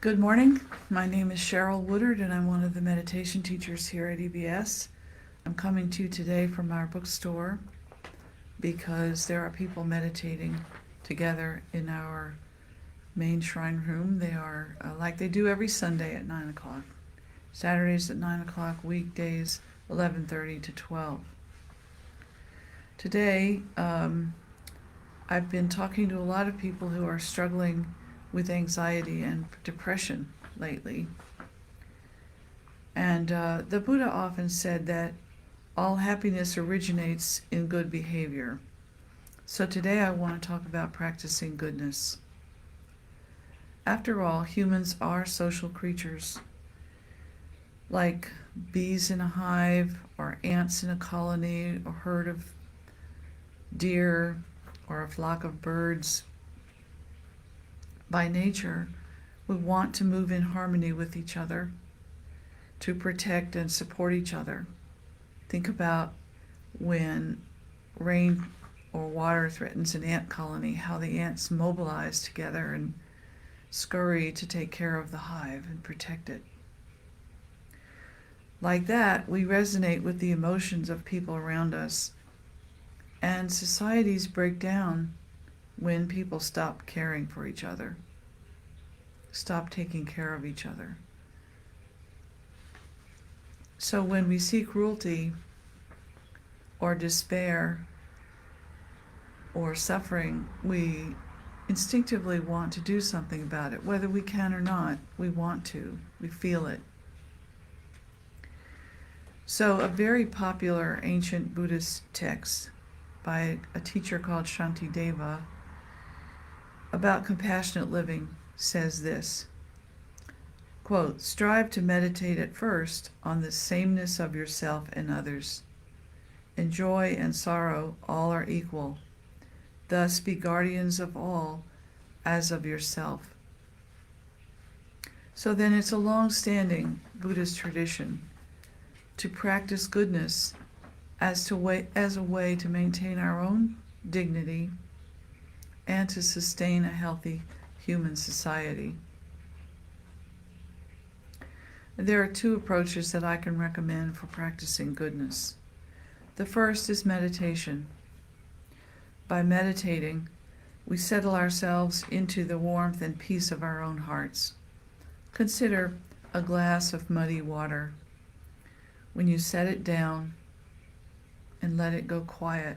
Good morning. My name is Cheryl Woodard, and I'm one of the meditation teachers here at EBS. I'm coming to you today from our bookstore because there are people meditating together in our main shrine room. They are like they do every Sunday at 9 o'clock, Saturdays at 9 o'clock, weekdays 11:30 to 12. Today, I've been talking to a lot of people who are struggling with anxiety and depression lately. And the Buddha often said that all happiness originates in good behavior. So today I want to talk about practicing goodness. After all, humans are social creatures. Like bees in a hive, or ants in a colony, or herd of deer, or a flock of birds. By nature, we want to move in harmony with each other, to protect and support each other. Think about when rain or water threatens an ant colony, how the ants mobilize together and scurry to take care of the hive and protect it. Like that, we resonate with the emotions of people around us, and societies break down when people stop caring for each other, stop taking care of each other. So when we see cruelty or despair or suffering, we instinctively want to do something about it. Whether we can or not, we want to. We feel it. So a very popular ancient Buddhist text by a teacher called Shantideva about compassionate living says this, quote, "Strive to meditate at first on the sameness of yourself and others. In joy and sorrow, all are equal. Thus be guardians of all as of yourself." So then it's a long-standing Buddhist tradition to practice goodness as a way to maintain our own dignity and to sustain a healthy human society. There are two approaches that I can recommend for practicing goodness. The first is meditation. By meditating, we settle ourselves into the warmth and peace of our own hearts. Consider a glass of muddy water. When you set it down and let it go quiet,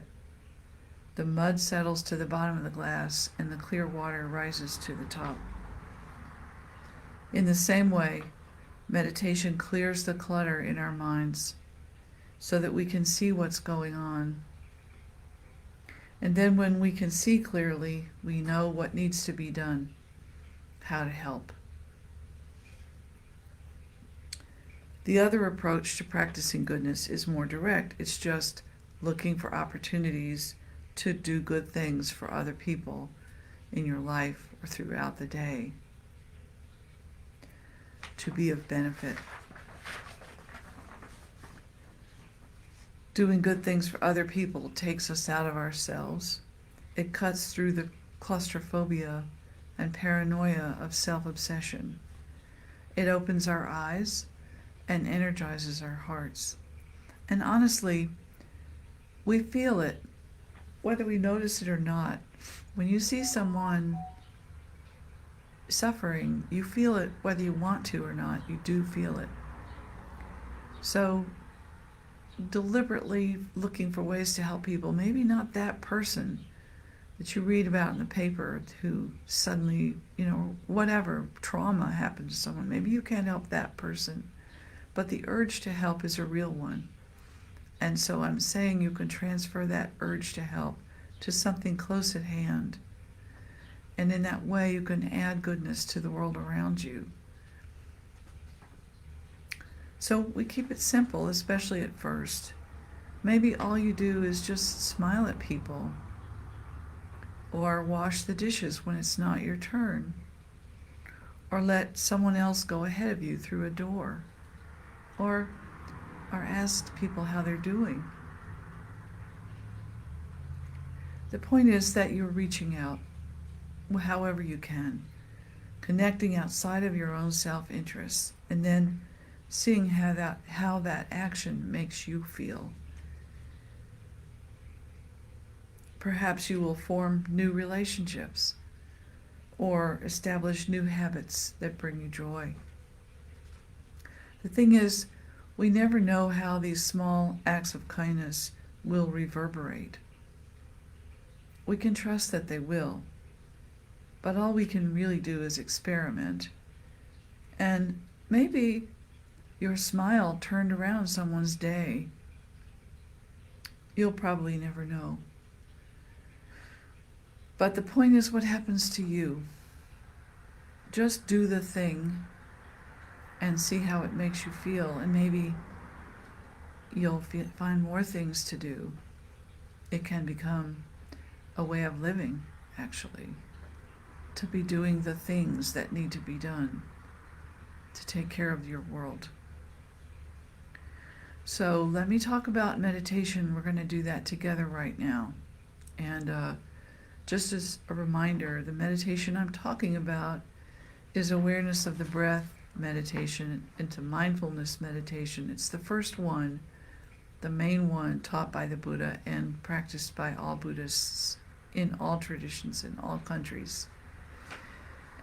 the mud settles to the bottom of the glass and the clear water rises to the top. In the same way, meditation clears the clutter in our minds so that we can see what's going on. And then when we can see clearly, we know what needs to be done, how to help. The other approach to practicing goodness is more direct. It's just looking for opportunities to do good things for other people in your life or throughout the day, to be of benefit. Doing good things for other people takes us out of ourselves. It cuts through the claustrophobia and paranoia of self-obsession. It opens our eyes and energizes our hearts. And honestly, we feel it, whether we notice it or not. When you see someone suffering, you feel it whether you want to or not. You do feel it. So deliberately looking for ways to help people, maybe not that person that you read about in the paper who suddenly, whatever trauma happened to someone. Maybe you can't help that person, but the urge to help is a real one. And so I'm saying you can transfer that urge to help to something close at hand. And in that way, you can add goodness to the world around you. So we keep it simple, especially at first. Maybe all you do is just smile at people, or wash the dishes when it's not your turn, or let someone else go ahead of you through a door, or ask people how they're doing. The point is that you're reaching out however you can. connecting outside of your own self-interest, and then seeing how that action makes you feel. Perhaps you will form new relationships or establish new habits that bring you joy. The thing is, we never know how these small acts of kindness will reverberate. We can trust that they will, but all we can really do is experiment. And maybe your smile turned around someone's day. You'll probably never know. But the point is, what happens to you? Just do the thing and see how it makes you feel, and maybe you'll find more things to do. It can become a way of living, actually, to be doing the things that need to be done to take care of your world. So let me talk about meditation. We're going to do that together right now. And just as a reminder, the meditation I'm talking about is awareness of the breath meditation into mindfulness meditation. It's the first one, the main one taught by the Buddha and practiced by all Buddhists in all traditions, in all countries.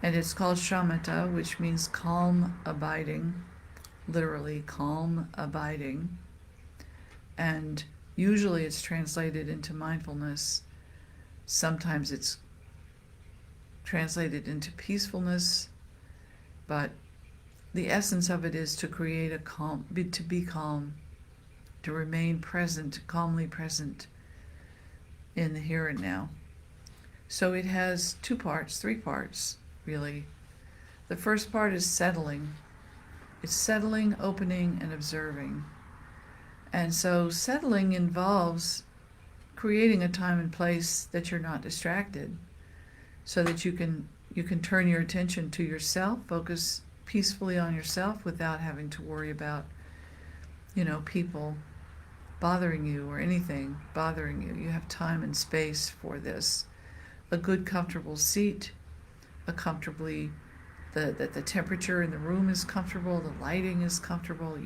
And it's called shamatha, which means calm abiding, literally calm abiding. And usually it's translated into mindfulness. Sometimes it's translated into peacefulness, but the essence of it is to create a calm, to be calm, to remain present, calmly present in the here and now. So it has three parts, really. The first part is settling. It's settling, opening, and observing. And so settling involves creating a time and place that you're not distracted, so that you can turn your attention to yourself, focus peacefully on yourself without having to worry about, people bothering you or anything bothering you. You have time and space for this. A good comfortable seat, that the temperature in the room is comfortable, the lighting is comfortable,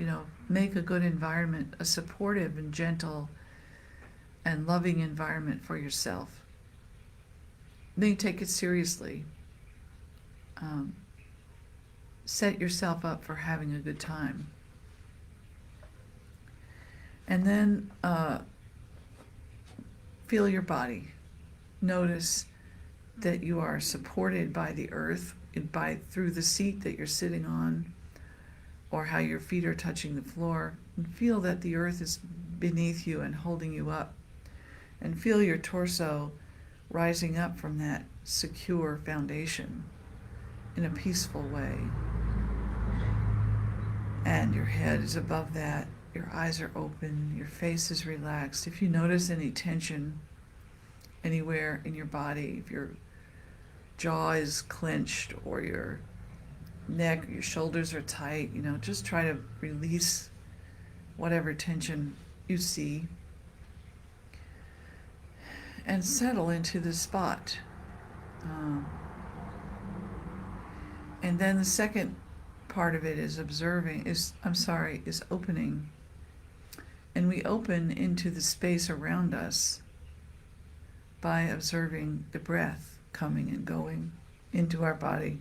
make a good environment, a supportive and gentle and loving environment for yourself. Then take it seriously. Set yourself up for having a good time. And then feel your body. Notice that you are supported by the earth, through the seat that you're sitting on, or how your feet are touching the floor. And feel that the earth is beneath you and holding you up. And feel your torso rising up from that secure foundation in a peaceful way. And your head is above that. Your eyes are open. Your face is relaxed. If you notice any tension anywhere in your body, if your jaw is clenched or your neck, your shoulders are tight, just try to release whatever tension you see and settle into the spot. And then the second part of it is is opening. And we open into the space around us by observing the breath coming and going into our body.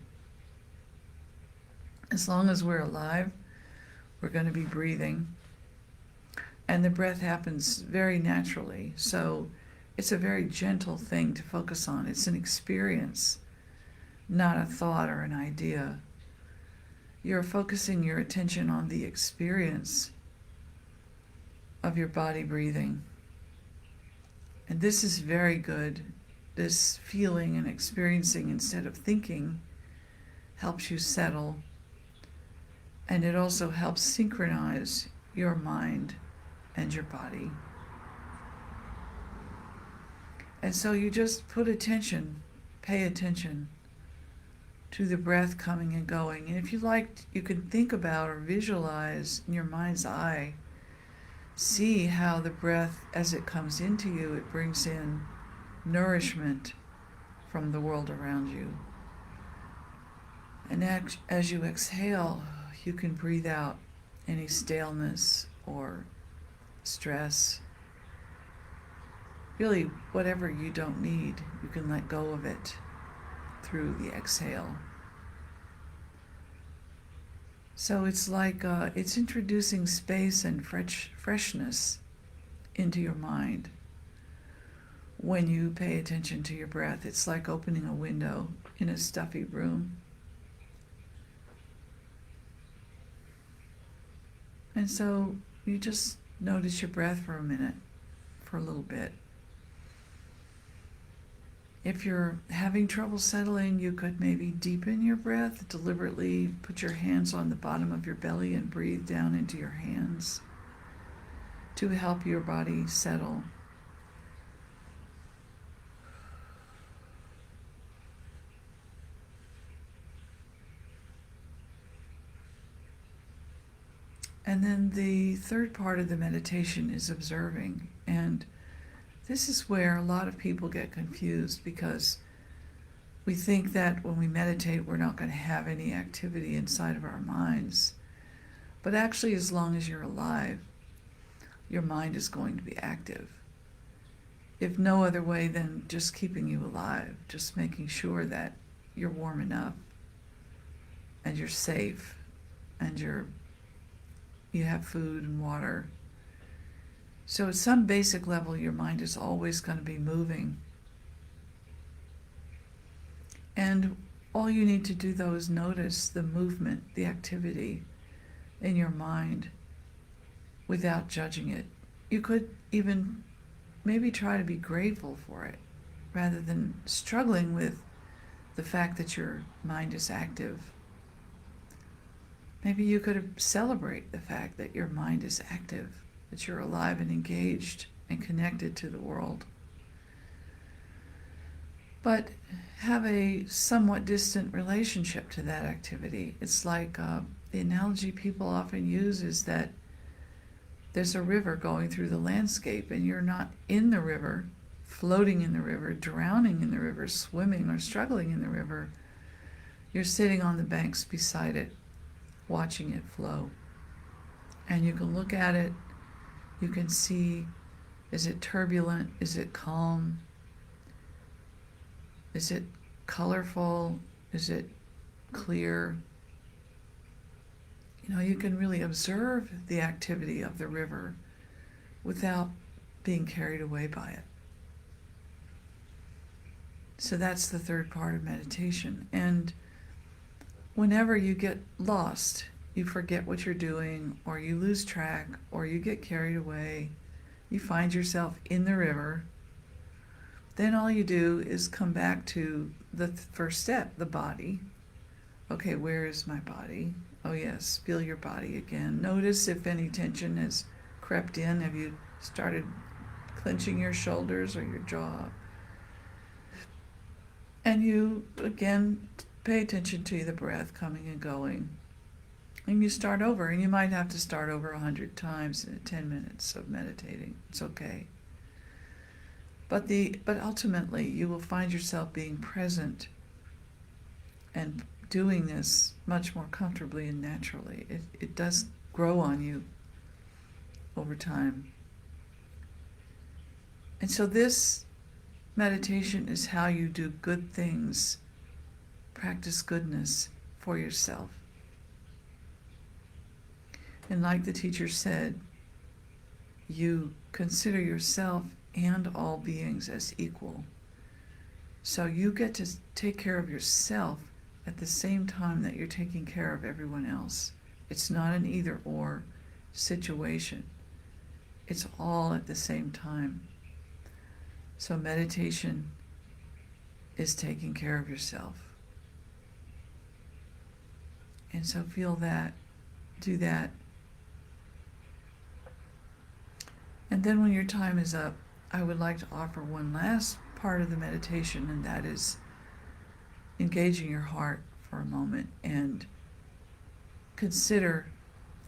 As long as we're alive, we're going to be breathing. And the breath happens very naturally. So it's a very gentle thing to focus on. It's an experience, not a thought or an idea. You're focusing your attention on the experience of your body breathing. And this is very good. This feeling and experiencing instead of thinking helps you settle. And it also helps synchronize your mind and your body. And so you just pay attention to the breath coming and going. And if you like, you can think about or visualize in your mind's eye, see how the breath, as it comes into you, it brings in nourishment from the world around you. And as you exhale, you can breathe out any staleness or stress. Really, whatever you don't need, you can let go of it through the exhale. So it's like it's introducing space and freshness into your mind. When you pay attention to your breath, it's like opening a window in a stuffy room. And so you just notice your breath for a minute, for a little bit. If you're having trouble settling, you could maybe deepen your breath, deliberately put your hands on the bottom of your belly and breathe down into your hands to help your body settle. And then the third part of the meditation is observing. And this is where a lot of people get confused, because we think that when we meditate, we're not going to have any activity inside of our minds. But actually, as long as you're alive, your mind is going to be active. If no other way than just keeping you alive, just making sure that you're warm enough and you're safe and you have food and water. So at some basic level, your mind is always going to be moving. And all you need to do, though, is notice the movement, the activity in your mind without judging it. You could even maybe try to be grateful for it rather than struggling with the fact that your mind is active. Maybe you could celebrate the fact that your mind is active, that you're alive and engaged and connected to the world. But have a somewhat distant relationship to that activity. It's like the analogy people often use is that there's a river going through the landscape, and you're not in the river, floating in the river, drowning in the river, swimming or struggling in the river. You're sitting on the banks beside it, watching it flow. And you can look at it, you can see, is it turbulent? Is it calm? Is it colorful? Is it clear? You know, you can really observe the activity of the river without being carried away by it. So that's the third part of meditation. And whenever you get lost, you forget what you're doing, or you lose track, or you get carried away, you find yourself in the river, then all you do is come back to the first step, the body. Okay, where is my body? Oh yes, feel your body again. Notice if any tension has crept in. Have you started clenching your shoulders or your jaw? And you, again, pay attention to the breath coming and going. And you start over, and you might have to start over 100 times in 10 minutes of meditating. It's okay. But ultimately, you will find yourself being present and doing this much more comfortably and naturally. It does grow on you over time. And so this meditation is how you do good things, practice goodness for yourself. And like the teacher said, you consider yourself and all beings as equal. So you get to take care of yourself at the same time that you're taking care of everyone else. It's not an either-or situation. It's all at the same time. So meditation is taking care of yourself. And so feel that, do that. And then when your time is up, I would like to offer one last part of the meditation, and that is engaging your heart for a moment and consider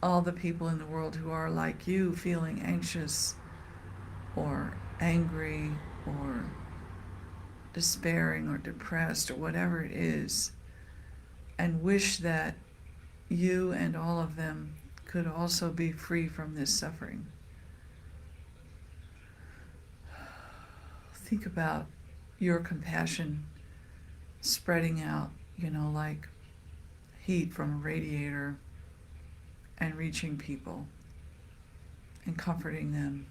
all the people in the world who are like you, feeling anxious or angry or despairing or depressed or whatever it is. and wish that you and all of them could also be free from this suffering. Think about your compassion spreading out, like heat from a radiator, and reaching people and comforting them.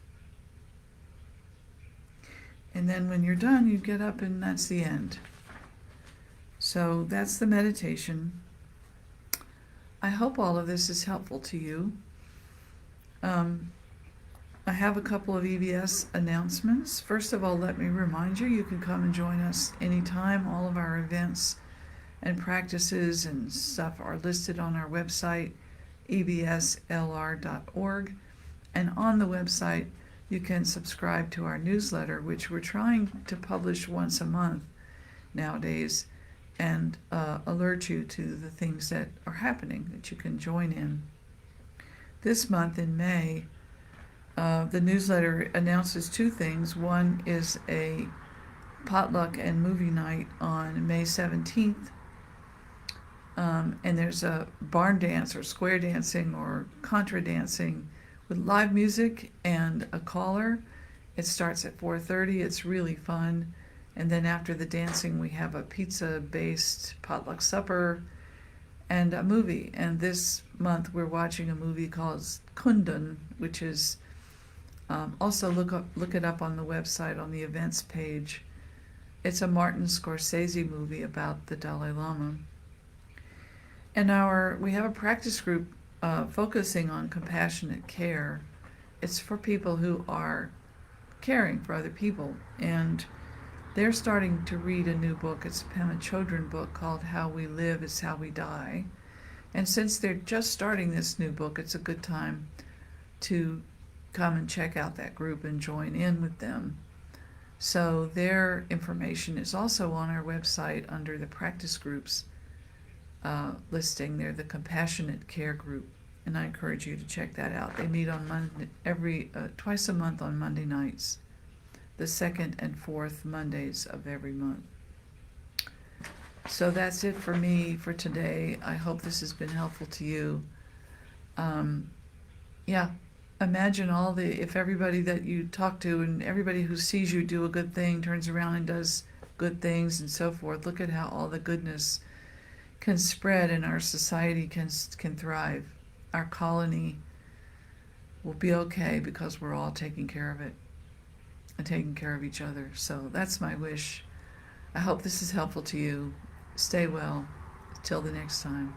And then when you're done, you get up and that's the end. So that's the meditation. I hope all of this is helpful to you. I have a couple of EBS announcements. First of all, let me remind you, you can come and join us anytime. All of our events and practices and stuff are listed on our website, ebslr.org. And on the website, you can subscribe to our newsletter, which we're trying to publish once a month nowadays, and alert you to the things that are happening that you can join in. This month in May, the newsletter announces two things. One is a potluck and movie night on May 17th. And there's a barn dance or square dancing or contra dancing with live music and a caller. It starts at 4:30. It's really fun. And then after the dancing, we have a pizza-based potluck supper and a movie. And this month we're watching a movie called Kundun, which is also look it up on the website on the events page. It's a Martin Scorsese movie about the Dalai Lama. And we have a practice group focusing on compassionate care. It's for people who are caring for other people, and they're starting to read a new book. It's a Pema Chodron book called How We Live is How We Die. And since they're just starting this new book, it's a good time to come and check out that group and join in with them. So their information is also on our website under the practice groups listing. They're the Compassionate Care Group, and I encourage you to check that out. They meet on Monday, twice a month on Monday nights, the second and fourth Mondays of every month. So that's it for me for today. I hope this has been helpful to you. Imagine if everybody that you talk to and everybody who sees you do a good thing turns around and does good things and so forth. Look at how all the goodness can spread and our society can thrive. Our colony will be okay because we're all taking care of it and taking care of each other. So that's my wish. I hope this is helpful to you. Stay well. Till the next time.